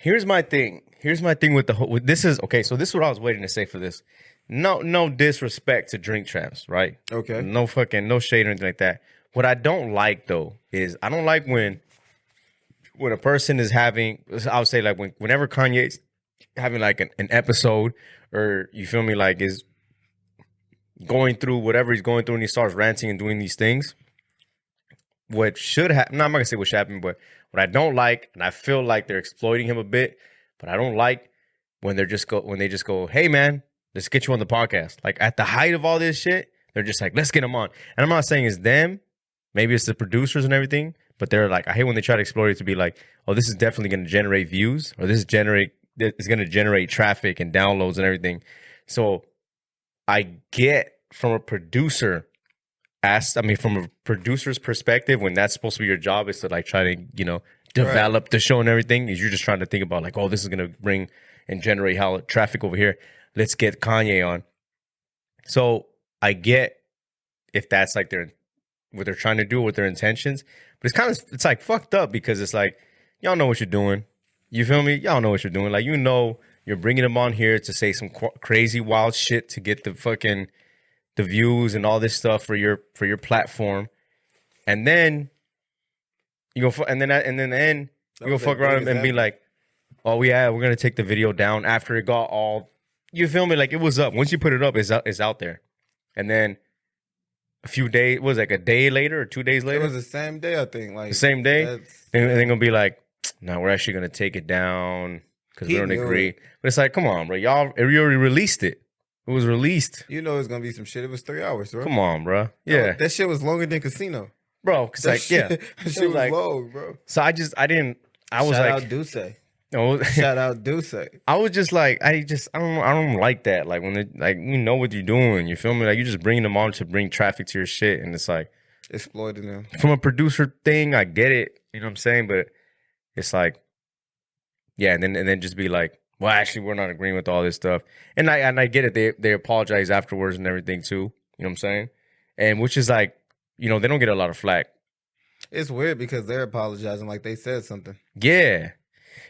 Here's my thing. Here's my thing with the whole. With, this is okay. So this is what I was waiting to say for this. No disrespect to drink champs, right? Okay. No fucking no shade or anything like that. What I don't like though is I don't like when a person is having. I would say like whenever Kanye's having like an episode or you feel me like is going through whatever he's going through and he starts ranting and doing these things. What should happen? No, I'm not gonna say what should happen, but what I don't like, and I feel like they're exploiting him a bit, but I don't like when they just go, hey man, let's get you on the podcast. Like at the height of all this shit, they're just like, let's get him on. And I'm not saying it's them, maybe it's the producers and everything, but they're like, I hate when they try to exploit it to be like, oh, this is definitely gonna generate views, or it's gonna generate traffic and downloads and everything. So I get from a producer from a producer's perspective, when that's supposed to be your job is to like try to, develop the show and everything, is you're just trying to think about like, oh, this is going to bring and generate how traffic over here. Let's get Kanye on. So I get if that's like what they're trying to do with their intentions, but it's like fucked up because it's like, y'all know what you're doing. You feel me? Y'all know what you're doing. Like, you're bringing them on here to say some crazy wild shit to get the views and all this stuff for your platform, and then you go and then you go fuck around and be like, oh yeah, we're gonna take the video down after it got all, you feel me, like it was up. Once you put it up, it's out there, and then a few days, was like a day later or 2 days later, It was the same day, I think. Like the same day, and they're gonna be like, no, we're actually gonna take it down because we don't agree. But it's like, come on, bro, you already released it. It was released. You know it's gonna be some shit. It was 3 hours, bro. Come on, bro. Yeah, that shit was longer than Casino, bro. Cause like, yeah, that shit was like, long, bro. So I was Shout like, out Duce. no, Shout out Duce. I was just like, I don't like that. Like when you know what you're doing, you feel me? Like you just bringing them on to bring traffic to your shit, and it's like exploiting them. From a producer thing, I get it. You know what I'm saying? But it's like, yeah, and then just be like, well, actually, we're not agreeing with all this stuff. And I get it. They apologize afterwards and everything too. You know what I'm saying? And which is like, they don't get a lot of flack. It's weird because they're apologizing like they said something. Yeah.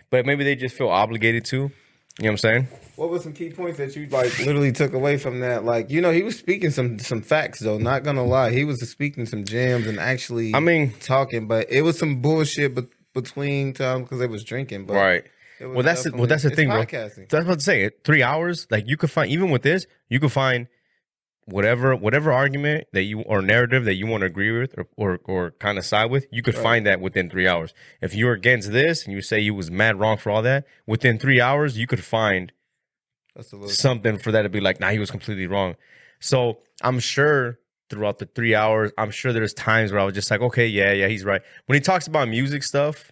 But maybe they just feel obligated to. You know what I'm saying? What were some key points that you like literally took away from that? Like, he was speaking some facts though, not gonna lie. He was speaking some gems and actually talking, but it was some bullshit between times because they was drinking. But right. Well, that's the thing, bro. That's what I'm about to say. 3 hours, like you could find, even with this, you could find whatever argument that you or narrative that you want to agree with or kind of side with, you could find that within 3 hours. If you're against this and you say you was mad wrong for all that, within 3 hours you could find something for that to be like, nah, he was completely wrong. So I'm sure throughout the 3 hours, I'm sure there's times where I was just like, okay, yeah, he's right. When he talks about music stuff,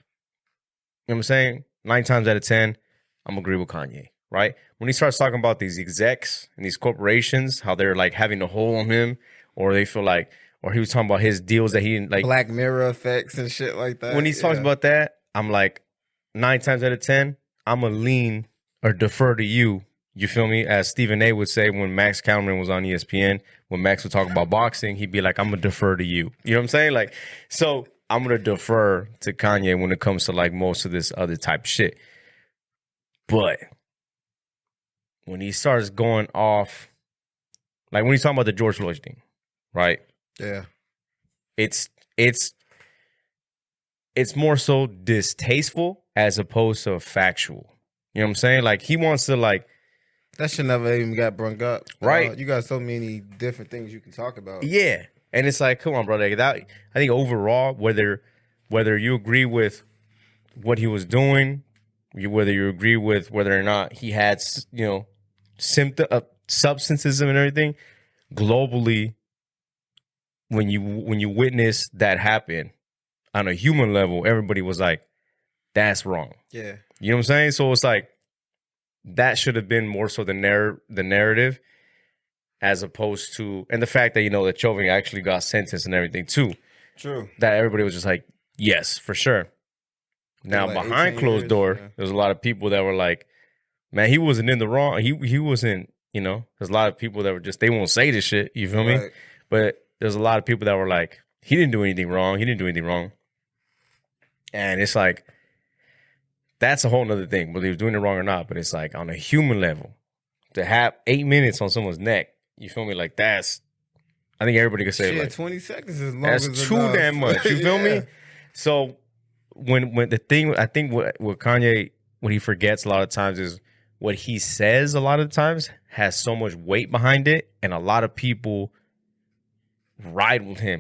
you know what I'm saying? 9 times out of 10, I'm agree with Kanye, right? When he starts talking about these execs and these corporations, how they're like having a hold on him, or they feel like, or he was talking about his deals that he didn't like, Black Mirror effects and shit like that. When he talks about that, I'm like, 9 times out of 10, I'm gonna lean or defer to you. You feel me? As Stephen A would say when Max Cameron was on ESPN, when Max would talk about boxing, he'd be like, I'm gonna defer to you. You know what I'm saying? Like, so I'm going to defer to Kanye when it comes to like most of this other type of shit. But when he starts going off, like when he's talking about the George Floyd thing, right? Yeah. It's more so distasteful as opposed to factual. You know what I'm saying? Like he wants to like. That should never even got brung up. Right. You got so many different things you can talk about. Yeah. And it's like, come on, bro. Like that, I think overall, whether you agree with what he was doing, whether you agree with whether or not he had, substances and everything, globally, when you witness that happen on a human level, everybody was like, that's wrong. Yeah. You know what I'm saying? So it's like that should have been more so the narrative. As opposed to, and the fact that, that Chauvin actually got sentenced and everything too. True. That everybody was just like, yes, for sure. Now, like behind closed door, there's a lot of people that were like, man, he wasn't in the wrong. He wasn't, there's a lot of people that were just, they won't say this shit. You feel me? But there's a lot of people that were like, he didn't do anything wrong. He didn't do anything wrong. And it's like, that's a whole nother thing, whether he was doing it wrong or not. But it's like on a human level, to have 8 minutes on someone's neck, you feel me? Like that's, I think everybody could say like 20 seconds is long. That's too damn much. You feel me? So when the thing, I think what Kanye, what he forgets a lot of times is what he says a lot of times has so much weight behind it, and a lot of people ride with him